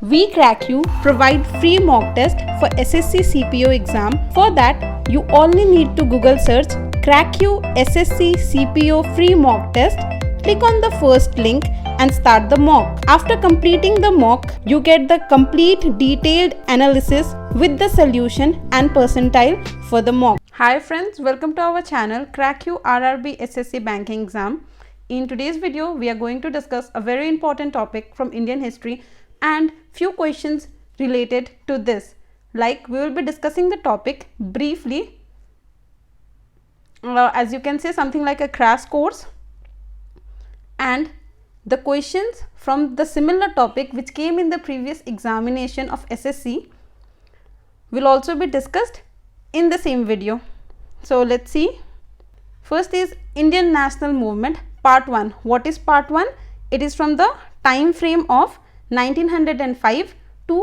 We Crack You provide free mock test for SSC CPO exam. For that, you only need to Google search Crack You SSC CPO free mock test. Click on the first link and start the mock. After completing the mock, you get the complete detailed analysis with the solution and percentile for the mock. Hi friends, welcome to our channel Crack You RRB SSC Banking Exam. In today's video, we are going to discuss a very important topic from Indian history and few questions related to this. Like, we will be discussing the topic briefly, as you can say, something like a crash course, and the questions from the similar topic which came in the previous examination of SSC will also be discussed in the same video. So let's see. First is Indian National Movement Part 1. What is Part 1? It is from the time frame of 1905 to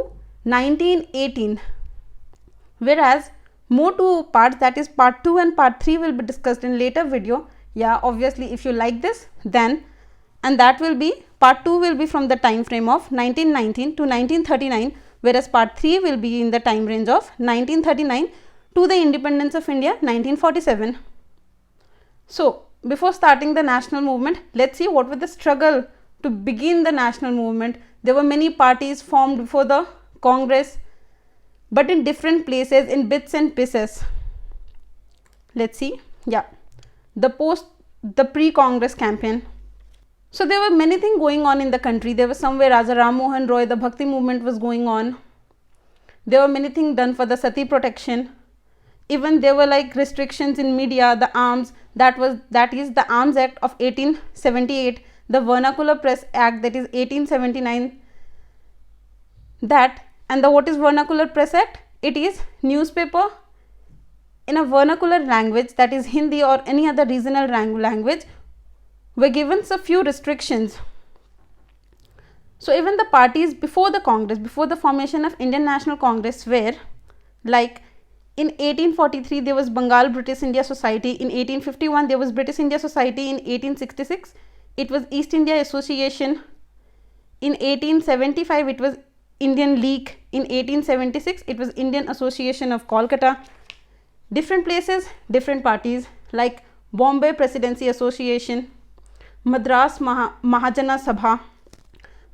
1918, whereas more two parts, that is part 2 and part 3, will be discussed in later video. Yeah, obviously if you like this, then, and that will be part 2 will be from the time frame of 1919 to 1939, whereas part 3 will be in the time range of 1939 to the independence of India 1947. So before starting the national movement, let's see what was the struggle to begin the national movement. There were many parties formed before the Congress, but in different places, in bits and pieces. Let's see. Yeah, the pre-Congress campaign. So there were many things going on in the country. There was somewhere Raja Ram Mohan Roy, the Bhakti movement was going on. There were many things done for the sati protection. Even there were like restrictions in media, the arms, that is the Arms Act of 1878, the Vernacular Press Act, that is 1879, that, and the what is Vernacular Press Act? It is newspaper in a vernacular language, that is Hindi or any other regional language, were given a few restrictions. So even the parties before the Congress, before the formation of Indian National Congress, were like, in 1843 there was Bengal British India Society, in 1851 there was British India Society, in 1866 it was East India Association, in 1875 it was Indian League, in 1876 it was Indian Association of Kolkata. Different places, different parties, like Bombay Presidency Association, Madras Mahajana Sabha.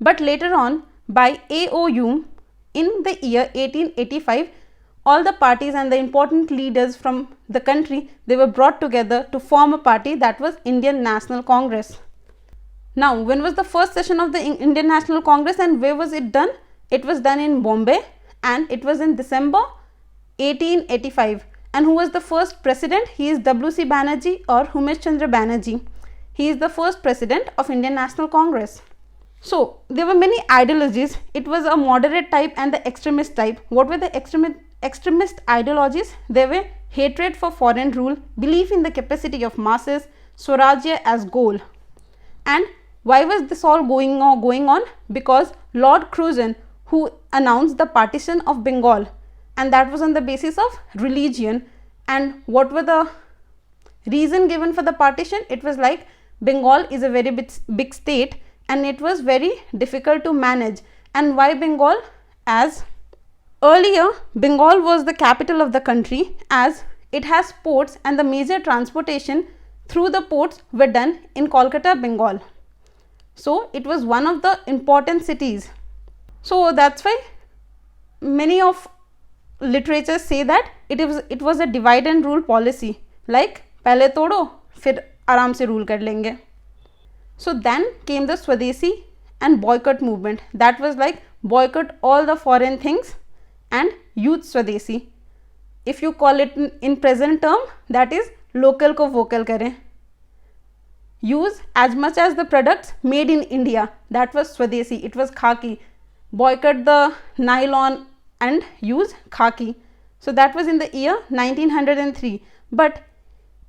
But later on, by AOU, in the year 1885, all the parties and the important leaders from the country, they were brought together to form a party, that was Indian National Congress. Now, when was the first session of the Indian National Congress and where was it done? It was done in Bombay and it was in December 1885. And who was the first president? He is W.C. Banerjee or Umesh Chandra Banerjee. He is the first president of Indian National Congress. So, there were many ideologies. It was a moderate type and the extremist type. What were the extremist ideologies? They were hatred for foreign rule, belief in the capacity of masses, Swarajya as goal. And why was this all going on? Because Lord Curzon, who announced the partition of Bengal, and that was on the basis of religion. And what were the reason given for the partition? It was like Bengal is a very big state and it was very difficult to manage. And why Bengal? As earlier Bengal was the capital of the country, as it has ports and the major transportation through the ports were done in Kolkata, Bengal. So it was one of the important cities. So that's why many of literatures say that it was a divide and rule policy, like पहले तोड़ो फिर आराम से rule कर लेंगे. So then came the Swadeshi and boycott movement, that was like boycott all the foreign things and use Swadeshi. If you call it in present term, that is local को vocal करें. Use as much as the products made in India, that was Swadeshi, it was khaki. Boycott the nylon and use khaki. So that was in the year 1903. But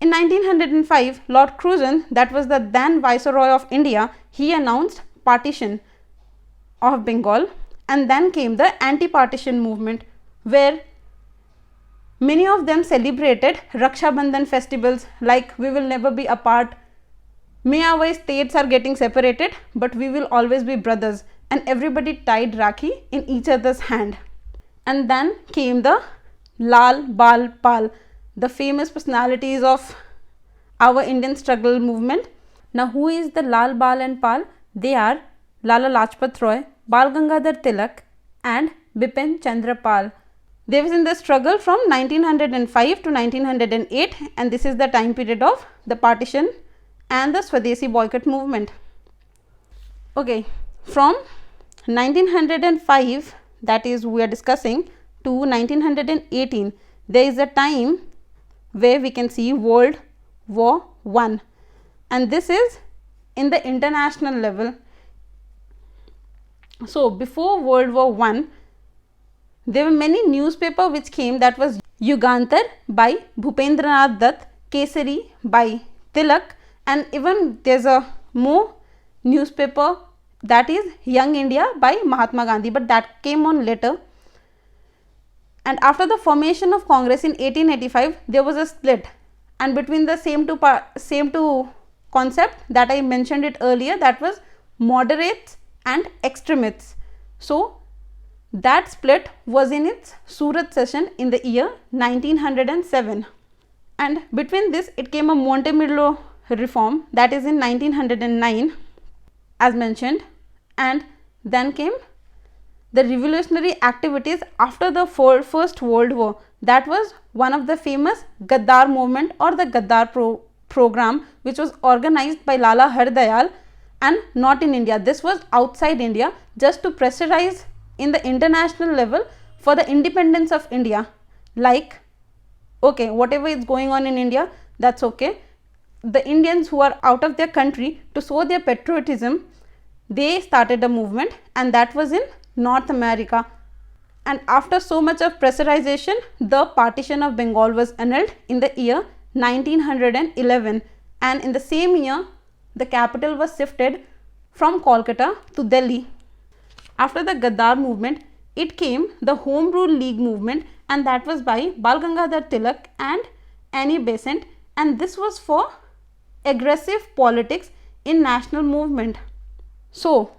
in 1905, Lord Curzon, that was the then Viceroy of India, he announced partition of Bengal. And then came the anti-partition movement, where many of them celebrated Raksha Bandhan festivals, like we will never be apart. May our states are getting separated, but we will always be brothers. and everybody tied Rakhi in each other's hand. And then came the Lal, Bal, Pal, the famous personalities of our Indian struggle movement. Now, who is the Lal, Bal and Pal? They are Lala Lajpat Roy, Bal Gangadhar Tilak and Bipin Chandra Pal. They was in the struggle from 1905 to 1908, and this is the time period of the partition and the Swadeshi boycott movement. Okay, from 1905, that is we are discussing, to 1918, there is a time where we can see World War I, and this is in the international level. So, before World War I, there were many newspapers which came, that was Yugantar by Bhupendranath Dutt, Kesari by Tilak, and even there is a more newspaper, that is Young India by Mahatma Gandhi, but that came on later. And after the formation of Congress in 1885, there was a split, and between the same two concept that I mentioned it earlier, that was moderates and extremists. So, that split was in its Surat session in the year 1907, and between this it came a Montemillo reform, that is in 1909 as mentioned, and then came the revolutionary activities after the First World War. That was one of the famous Gaddar movement or the Gaddar program, which was organized by Lala Hardayal, and not in India. This was outside India, just to pressurize in the international level for the independence of India. Like, okay, whatever is going on in India, that's okay. The Indians who are out of their country, to show their patriotism, they started a movement, and that was in North America. And after so much of pressurization, the partition of Bengal was annulled in the year 1911, and in the same year the capital was shifted from Kolkata to Delhi. After the Gaddar movement, it came the Home Rule League movement, and that was by Bal Gangadhar Tilak and Annie Besant, and this was for aggressive politics in national movement. So,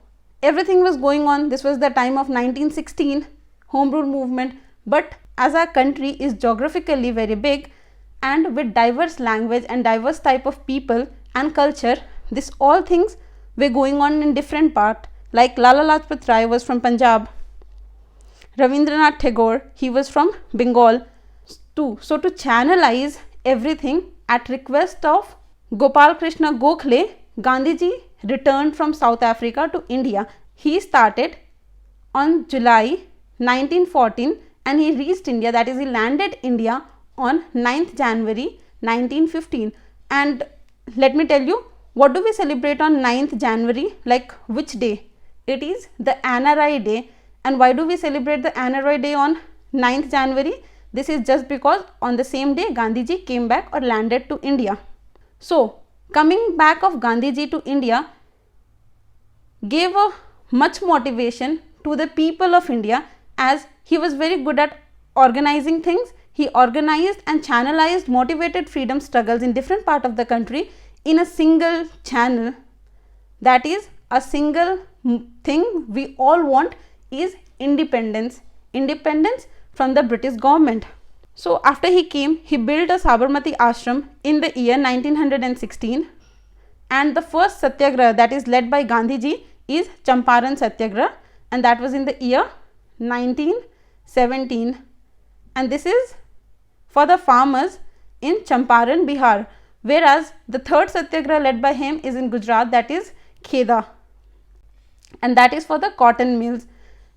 everything was going on. This was the time of 1916 Home Rule movement, but as our country is geographically very big and with diverse language and diverse type of people and culture, this all things were going on in different part. Like Lala Lajpat Rai was from Punjab, Rabindranath Tagore, he was from Bengal too. So, to channelize everything at request of Gopal Krishna Gokhale, Gandhiji returned from South Africa to India. He started on July 1914 and he reached India, that is he landed India on 9th January 1915. And let me tell you, what do we celebrate on 9th January, like which day? It is the NRI day. And why do we celebrate the NRI day on 9th January? This is just because on the same day Gandhiji came back or landed to India. So, coming back of Gandhiji to India gave a much motivation to the people of India, as he was very good at organizing things. He organized and channelized motivated freedom struggles in different part of the country in a single channel. That is a single thing we all want is independence. Independence from the British government. So, after he came, he built a Sabarmati ashram in the year 1916, and the first satyagraha that is led by Gandhiji is Champaran Satyagraha, and that was in the year 1917, and this is for the farmers in Champaran, Bihar, whereas the third satyagraha led by him is in Gujarat, that is Kheda, and that is for the cotton mills.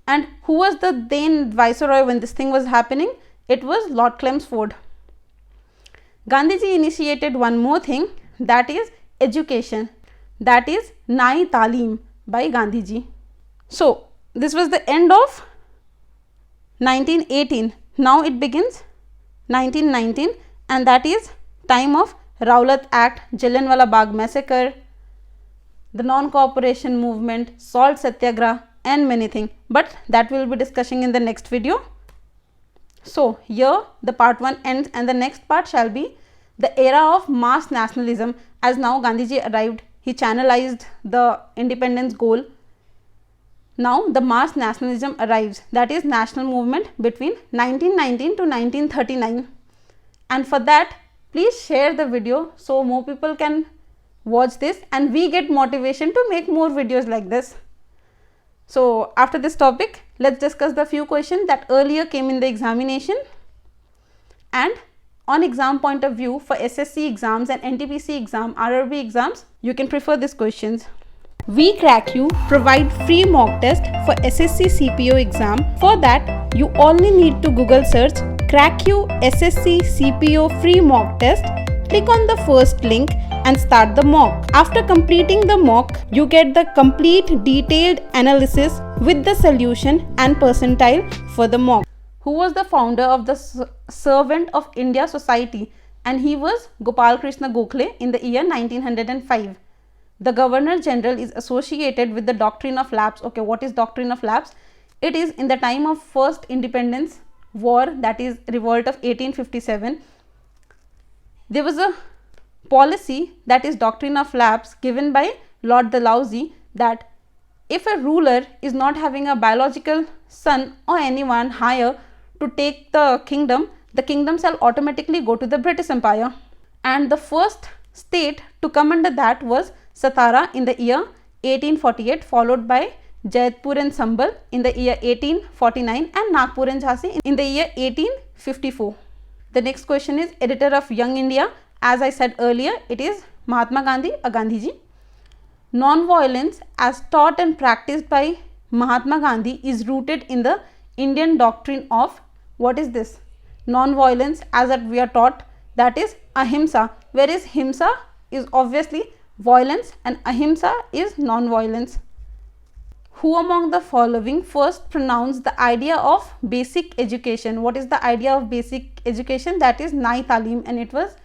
And who was the then viceroy when this thing was happening? It was Lord Chelmsford. Gandhiji initiated one more thing, that is education, that is Nai Talim by Gandhiji. So, this was the end of 1918. Now it begins 1919, and that is time of Rowlatt Act, Jallianwala Bagh massacre, the non-cooperation movement, salt satyagraha and many things, but that we will be discussing in the next video. So, here the part 1 ends and the next part shall be the era of mass nationalism, as now Gandhiji arrived, he channelized the independence goal Now the mass nationalism arrives, that is national movement between 1919 to 1939. And for that, please share the video so more people can watch this and we get motivation to make more videos like this. So after this topic, let's discuss the few questions that earlier came in the examination. And on exam point of view, for SSC exams and NTPC exam, RRB exams, you can prefer these questions. We Crack You provide free mock test for SSC CPO exam. For that, you only need to Google search Crack You SSC CPO free mock test. Click on the first link and start the mock. After completing the mock, you get the complete detailed analysis with the solution and percentile for the mock. Who was the founder of the Servant of India Society? And he was Gopal Krishna Gokhale in the year 1905. The Governor General is associated with the doctrine of lapse. Okay, what is doctrine of lapse? It is in the time of first independence war, that is revolt of 1857. There was a policy, that is doctrine of lapse, given by Lord Dalhousie, that if a ruler is not having a biological son or anyone higher to take the kingdom shall automatically go to the British Empire. And the first state to come under that was Satara in the year 1848, followed by Jaipur and Sambhal in the year 1849 and Nagpur and Jhansi in the year 1854. The next question is editor of Young India. As I said earlier, it is Mahatma Gandhi or Gandhiji. Non-violence as taught and practiced by Mahatma Gandhi is rooted in the Indian doctrine of, what is this? Non-violence as that we are taught, that is ahimsa, whereas himsa is obviously violence and ahimsa is non-violence. Who among the following first pronounced the idea of basic education? What is the idea of basic education? That is Nai Talim, and it was,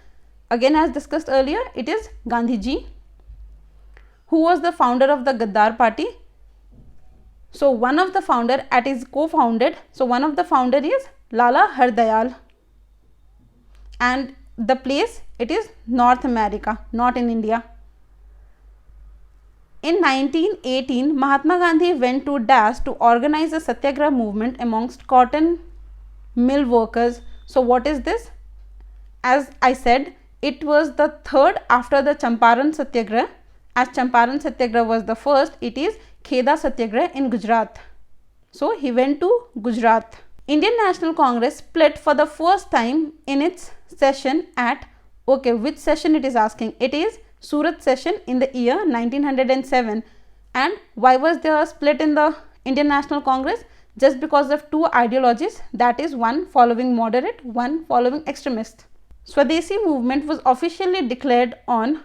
again as discussed earlier, it is Gandhiji. Who was the founder of the Gaddar party? So one of the founder at is co-founded. So one of the founder is Lala Hardayal, and the place, it is North America, not in India. In 1918, Mahatma Gandhi went to Das to organize a satyagraha movement amongst cotton mill workers. So what is this? As I said, it was the third after the Champaran Satyagraha. As Champaran Satyagraha was the first, it is Kheda Satyagraha in Gujarat. So he went to Gujarat. Indian National Congress split for the first time in its session at, okay, which session it is asking? It is Surat session in the year 1907. And why was there a split in the Indian National Congress? Just because of two ideologies, that is one following moderate, one following extremist. Swadeshi movement was officially declared on,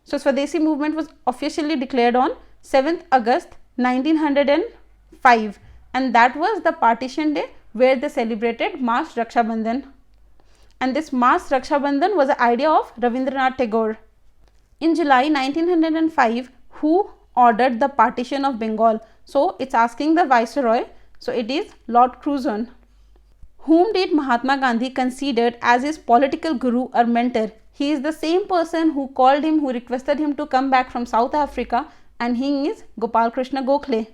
so Swadeshi movement was officially declared on 7th August 1905, and that was the partition day where they celebrated Mass Raksha Bandhan. And this Mass Raksha Bandhan was an idea of Ravindranath Tagore. In July 1905, who ordered the partition of Bengal? So it's asking the Viceroy. So it is Lord Curzon. Whom did Mahatma Gandhi consider as his political guru or mentor? He is the same person who called him, who requested him to come back from South Africa, and he is Gopal Krishna Gokhale.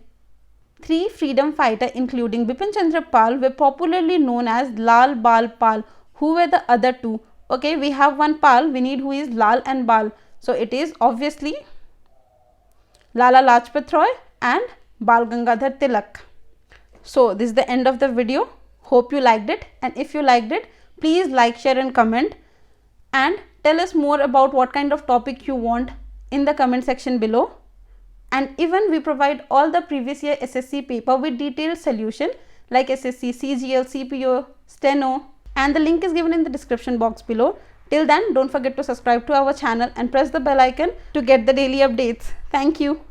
Three freedom fighters including Bipin Chandra Pal were popularly known as Lal, Bal, Pal. Who were the other two? Okay, we have one Pal, we need who is Lal and Bal. So it is obviously Lala Lajpat Roy and Bal Gangadhar Tilak. So this is the end of the video. Hope you liked it, and if you liked it, please like, share and comment, and tell us more about what kind of topic you want in the comment section below. And even we provide all the previous year SSC paper with detailed solution like SSC, CGL, CPO, Steno, and the link is given in the description box below. Till then, don't forget to subscribe to our channel and press the bell icon to get the daily updates. Thank you.